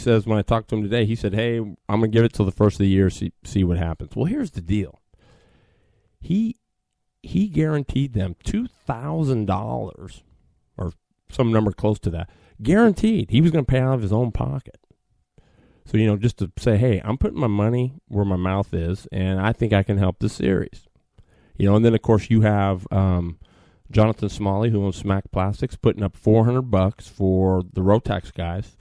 says, when I talked to him today, he said, hey, I'm going to give it till the first of the year, see what happens. Well, here's the deal. He guaranteed them $2,000 or some number close to that. Guaranteed. He was going to pay out of his own pocket. So, just to say, hey, I'm putting my money where my mouth is, and I think I can help the series. And then, of course, you have Jonathan Smalley, who owns Smack Plastics, putting up $400 for the Rotax guys.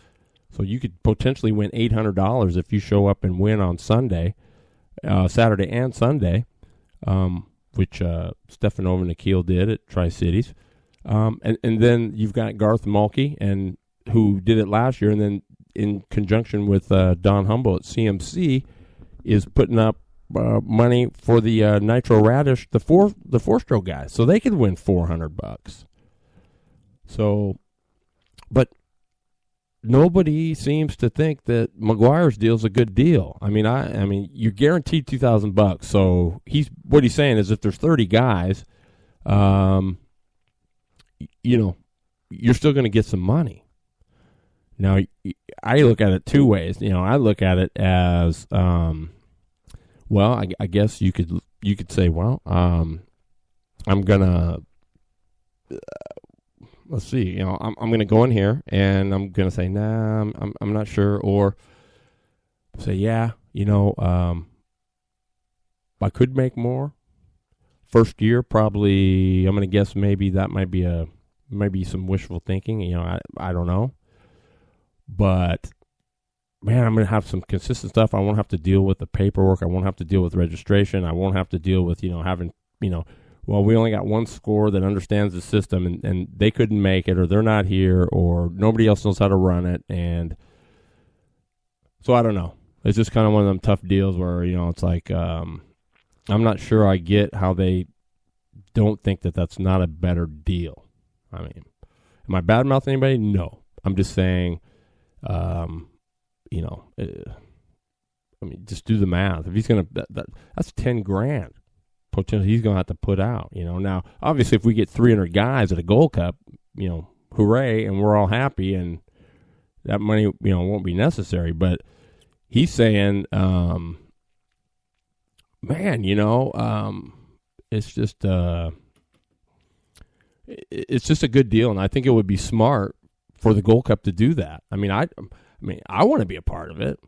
So you could potentially win $800 if you show up and win on Sunday, Saturday and Sunday, which Stefano and Nikhil did at Tri-Cities. And then you've got Garth Mulkey, who did it last year, and then in conjunction with Don Humble at CMC, is putting up money for the Nitro Radish, the four-stroke guys, so they could win $400. So, but nobody seems to think that McGuire's deal is a good deal. I mean, you're guaranteed $2,000. So what he's saying is, if there's 30 guys, you're still going to get some money. Now, I look at it two ways. I look at it as, well, I guess you could say, well, I'm gonna let's see, I'm gonna go in here and I'm gonna say, nah, I'm not sure, or say, yeah, I could make more. First year, probably, I'm gonna guess maybe that might be some wishful thinking. I don't know. But, man, I'm going to have some consistent stuff. I won't have to deal with the paperwork. I won't have to deal with registration. I won't have to deal with, having, well, we only got one score that understands the system, and they couldn't make it, or they're not here, or nobody else knows how to run it. And so I don't know. It's just kind of one of them tough deals where, it's like, I'm not sure I get how they don't think that that's not a better deal. I mean, am I bad-mouthing anybody? No. I'm just saying, just do the math. If he's going to, that's $10,000 potentially he's going to have to put out, Now, obviously, if we get 300 guys at a Gold Cup, hooray, and we're all happy, and that money, won't be necessary. But he's saying, it's just a good deal, and I think it would be smart for the Gold Cup to do that. I want to be a part of it.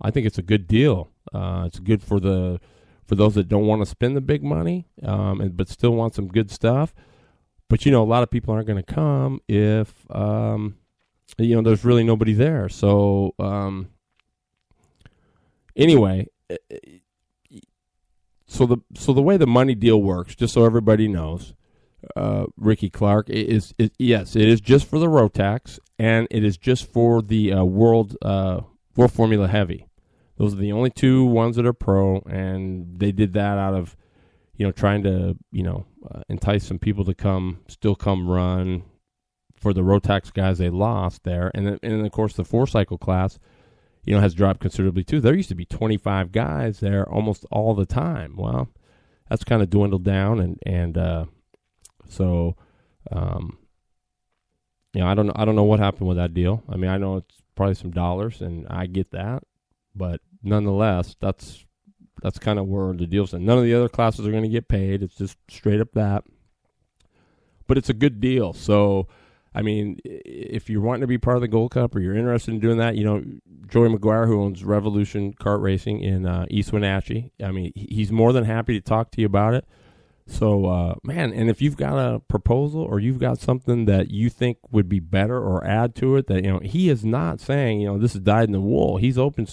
I think it's a good deal. It's good for those that don't want to spend the big money, but still want some good stuff. But a lot of people aren't going to come if there's really nobody there. So anyway, so the way the money deal works, just so everybody knows. Ricky Clark, yes, it is just for the Rotax, and it is just for the World Formula Heavy. Those are the only two ones that are pro, and they did that out of, trying to, entice some people to come run for the Rotax guys they lost there. And then of course, the four-cycle class, has dropped considerably too. There used to be 25 guys there almost all the time. Well, that's kind of dwindled down, and so, I don't know what happened with that deal. I know it's probably some dollars, and I get that, but nonetheless, that's kind of where the deal's at. None of the other classes are going to get paid. It's just straight up that. But it's a good deal. So, if you're wanting to be part of the Gold Cup or you're interested in doing that, Joey McGuire, who owns Revolution Kart Racing in East Wenatchee, he's more than happy to talk to you about it. So, and if you've got a proposal or you've got something that you think would be better or add to it, that, he is not saying, this is dyed in the wool. He's open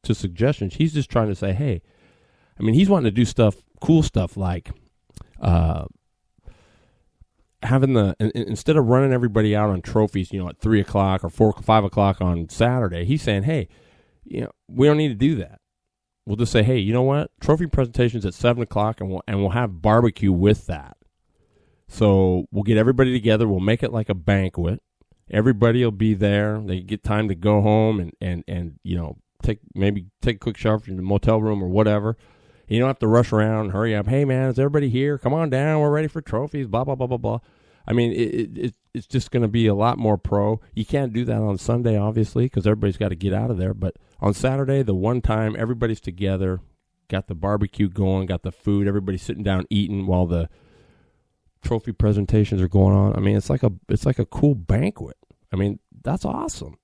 to suggestions. He's just trying to say, hey, he's wanting to do cool stuff like having instead of running everybody out on trophies, at 3 o'clock or 4, 5 o'clock on Saturday, he's saying, hey, we don't need to do that. We'll just say, hey, you know what? Trophy presentation's at 7 o'clock, and we'll have barbecue with that. So we'll get everybody together. We'll make it like a banquet. Everybody will be there. They get time to go home and take a quick shower from the motel room or whatever. You don't have to rush around and hurry up. Hey, man, is everybody here? Come on down. We're ready for trophies, blah, blah, blah, blah, blah. I mean, it's just going to be a lot more pro. You can't do that on Sunday, obviously, because everybody's got to get out of there. But on Saturday, the one time everybody's together, got the barbecue going, got the food, everybody's sitting down eating while the trophy presentations are going on. I mean, it's like a cool banquet. I mean, that's awesome.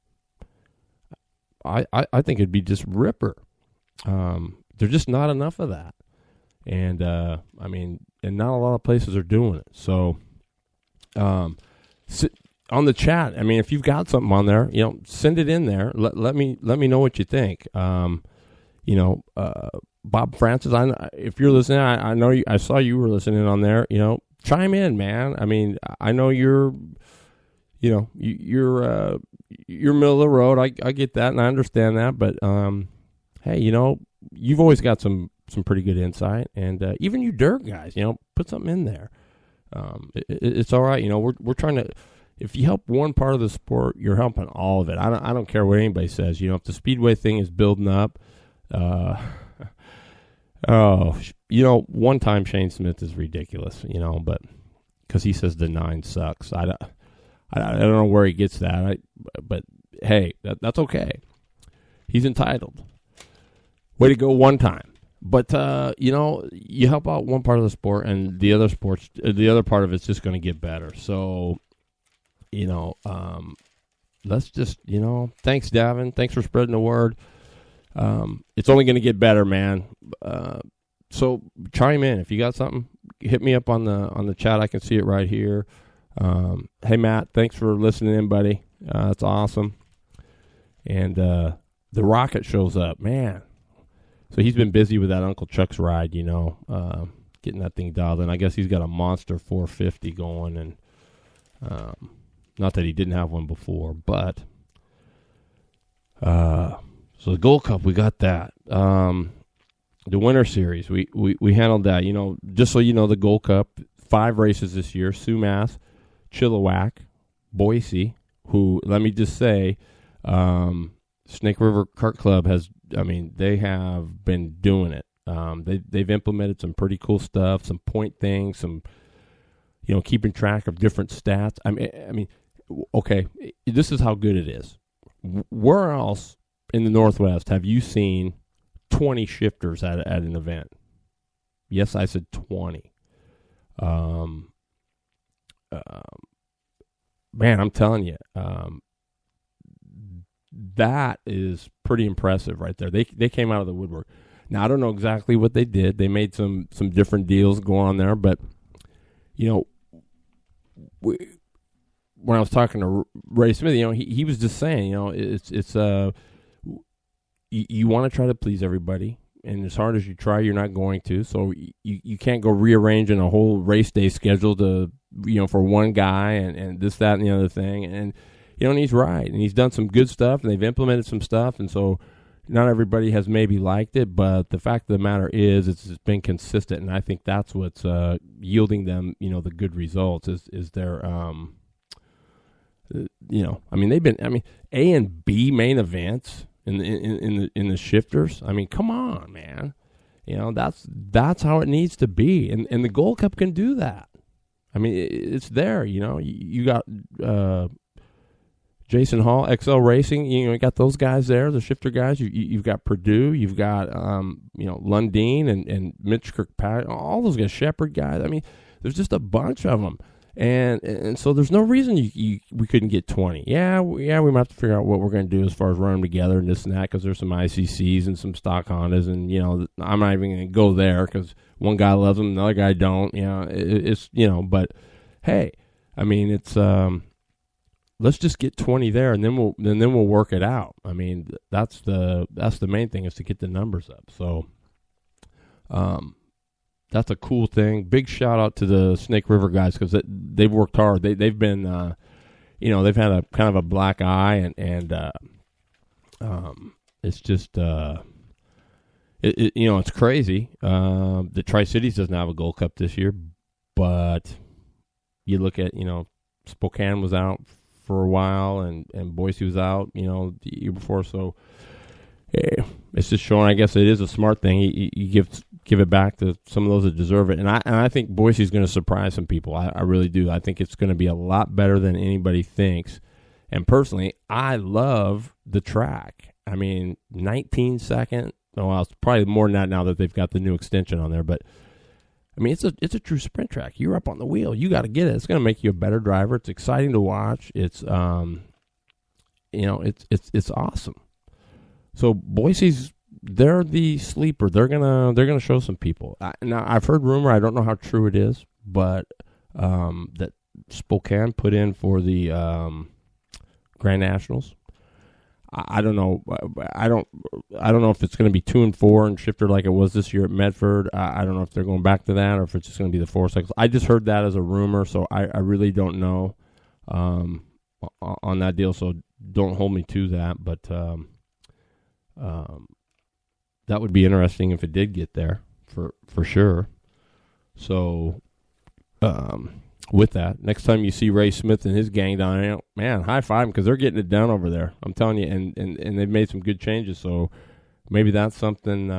I think it'd be just ripper. There's just not enough of that. And, I mean, and not a lot of places are doing it. So, on the chat, I mean, if you've got something on there, send it in there. Let me know what you think. Bob Francis, if you're listening, I know I saw you were listening on there. Chime in, man. I mean, I know you're middle of the road. I get that and I understand that, but hey, you've always got some pretty good insight, and even you dirt guys, put something in there. It's all right. We're trying to. If you help one part of the sport, you're helping all of it. I don't care what anybody says. If the Speedway thing is building up, one time Shane Smith is ridiculous, but because he says the 9 sucks. I don't know where he gets that. But hey, that's okay. He's entitled. Way to go one time. But, you help out one part of the sport, and the other part of it's just going to get better. So, let's just, thanks, Davin. Thanks for spreading the word. It's only going to get better, man. So chime in. If you got something, hit me up on the chat. I can see it right here. Hey, Matt, thanks for listening in, buddy. That's awesome. And the Rocket shows up, man. So he's been busy with that Uncle Chuck's ride, getting that thing dialed in. I guess he's got a monster 450 going, and not that he didn't have one before, but so the Gold Cup, we got that. The Winter Series, we handled that. Just so you know, the Gold Cup, 5 races this year: Sumas, Chilliwack, Boise. Who, let me just say, Snake River Kart Club they have been doing it. They've implemented some pretty cool stuff, some point things, some, keeping track of different stats. I mean, okay, this is how good it is. Where else in the Northwest have you seen 20 shifters at an event? Yes, I said 20. Man, I'm telling you, that is pretty impressive right there. They came out of the woodwork. Now, I don't know exactly what they did. They made some different deals going on there, but, when I was talking to Ray Smith, he was just saying, it's you want to try to please everybody, and as hard as you try, you're not going to. So you can't go rearranging a whole race day schedule to, for one guy and this, that, and the other thing. And, and he's right. And he's done some good stuff, and they've implemented some stuff. And so not everybody has maybe liked it, but the fact of the matter is it's been consistent. And I think that's what's yielding them, the good results is their, they've been, A and B main events in the shifters. I mean, come on, man. That's how it needs to be. And the Gold Cup can do that. I mean, it's there, You got Jason Hall, XL Racing, you got those guys there, the shifter guys. You've got Purdue, you've got, Lundeen and Mitch Kirkpatrick, all those guys, Shepherd guys. I mean, there's just a bunch of them. And so there's no reason we couldn't get 20. Yeah, we might have to figure out what we're going to do as far as run them together and this and that, because there's some ICCs and some stock Hondas, and I'm not even going to go there because one guy loves them, another guy don't. It's but hey, I mean, it's let's just get 20 there, and then we'll work it out. I mean, that's the main thing, is to get the numbers up. So, that's a cool thing. Big shout out to the Snake River guys, because they've worked hard. They've been, they've had a kind of a black eye, and it's just, it's crazy. The Tri-Cities doesn't have a Gold Cup this year, but you look at, Spokane was out for a while, and Boise was out, the year before. So it's just showing, I guess it is a smart thing. You give give it back to some of those that deserve it. And I think Boise's going to surprise some people. I really do. I think it's going to be a lot better than anybody thinks. And personally, I love the track. I mean, 19-second. Well, it's probably more than that now that they've got the new extension on there. But I mean, it's a true sprint track. You're up on the wheel. You got to get it. It's going to make you a better driver. It's exciting to watch. It's it's awesome. So Boise's, they're the sleeper. They're gonna show some people. Now I've heard rumor. I don't know how true it is, but that Spokane put in for the Grand Nationals. I don't know. I don't know if it's going to be 2 and 4 and shifter like it was this year at Medford. I don't know if they're going back to that or if it's just going to be the 4 cycles. I just heard that as a rumor, so I really don't know on that deal. So don't hold me to that, but that would be interesting if it did get there for sure. So with that, next time you see Ray Smith and his gang down there, man, high five them because they're getting it done over there. I'm telling you, and they've made some good changes. So maybe that's something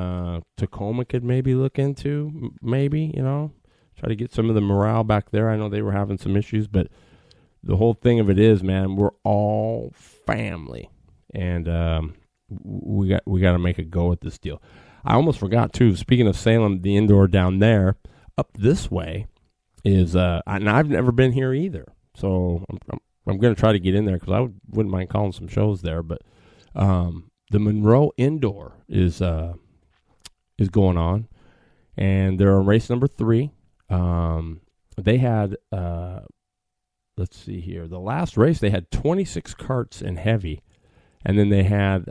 Tacoma could maybe look into. Maybe, try to get some of the morale back there. I know they were having some issues, but the whole thing of it is, man, we're all family, and we got to make a go at this deal. I almost forgot too. Speaking of Salem, the indoor down there, up this way is and I've never been here either. So I'm going to try to get in there because I wouldn't mind calling some shows there. But the Monroe Indoor is going on, and they're on race number 3. They had let's see here. The last race they had 26 karts in heavy. And then they had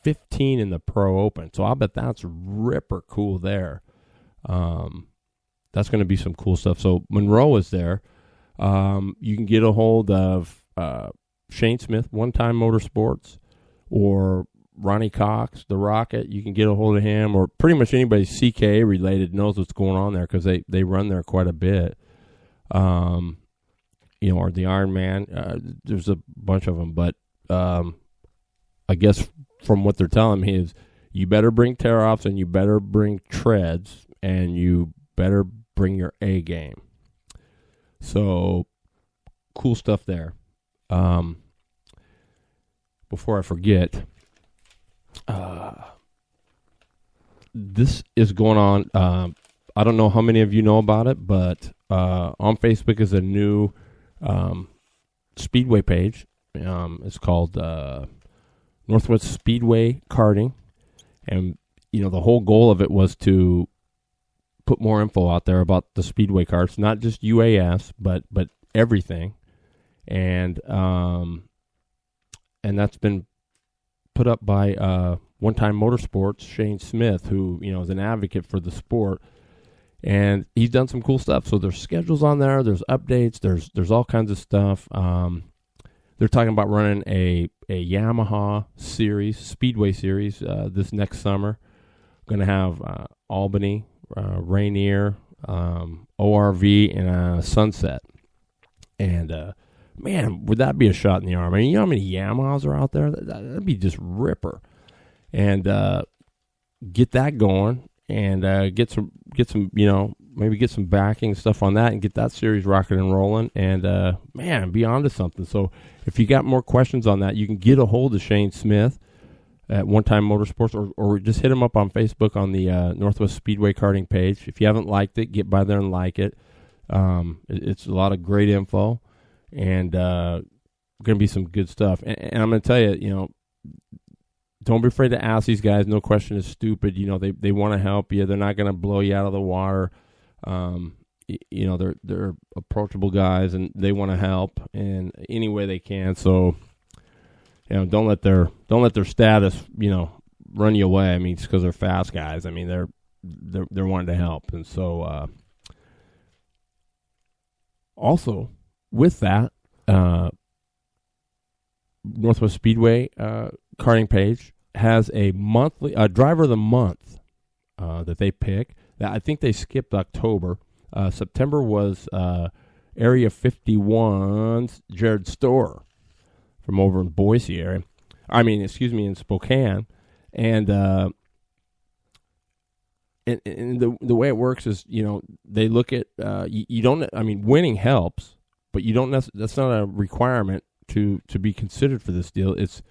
15 in the Pro Open. So I'll bet that's ripper cool there. That's going to be some cool stuff. So Monroe is there. You can get a hold of Shane Smith, One Time Motorsports, or Ronnie Cox, the Rocket. You can get a hold of him, or pretty much anybody CKA related knows what's going on there because they run there quite a bit. Or the Iron Man. There's a bunch of them, but I guess from what they're telling me is you better bring tear-offs and you better bring treads and you better bring your A game. So, cool stuff there. Before I forget, this is going on. I don't know how many of you know about it, but on Facebook is a new Speedway page. It's called Northwest Speedway Karting, and the whole goal of it was to put more info out there about the Speedway karts, not just UAS, but everything, and that's been put up by One Time Motorsports, Shane Smith, who is an advocate for the sport, and he's done some cool stuff. So there's schedules on there, there's updates, there's all kinds of stuff. They're talking about running a Yamaha series, Speedway series, this next summer. Going to have Albany, Rainier, ORV, and Sunset. And, man, would that be a shot in the arm? I mean, you know how many Yamahas are out there? That'd be just ripper. And get that going and get some, maybe get some backing stuff on that and get that series rocking and rolling. And, man, be on to something. So if you got more questions on that, you can get a hold of Shane Smith at One Time Motorsports or just hit him up on Facebook on the Northwest Speedway Karting page. If you haven't liked it, get by there and like it. It's a lot of great info and going to be some good stuff. And I'm going to tell you, don't be afraid to ask these guys. No question is stupid. They want to help you. They're not going to blow you out of the water. They're approachable guys and they want to help in any way they can. So, don't let their status, run you away. I mean, just because they're fast guys. I mean, they're wanting to help. And so, also with that, Northwest Speedway karting page has a monthly driver of the month that they pick. I think they skipped October. September was Area 51's Jared Storer from over in Boise area. In Spokane. And and the way it works is, they look at you don't. I mean, winning helps, but you don't. That's not a requirement to be considered for this deal. It's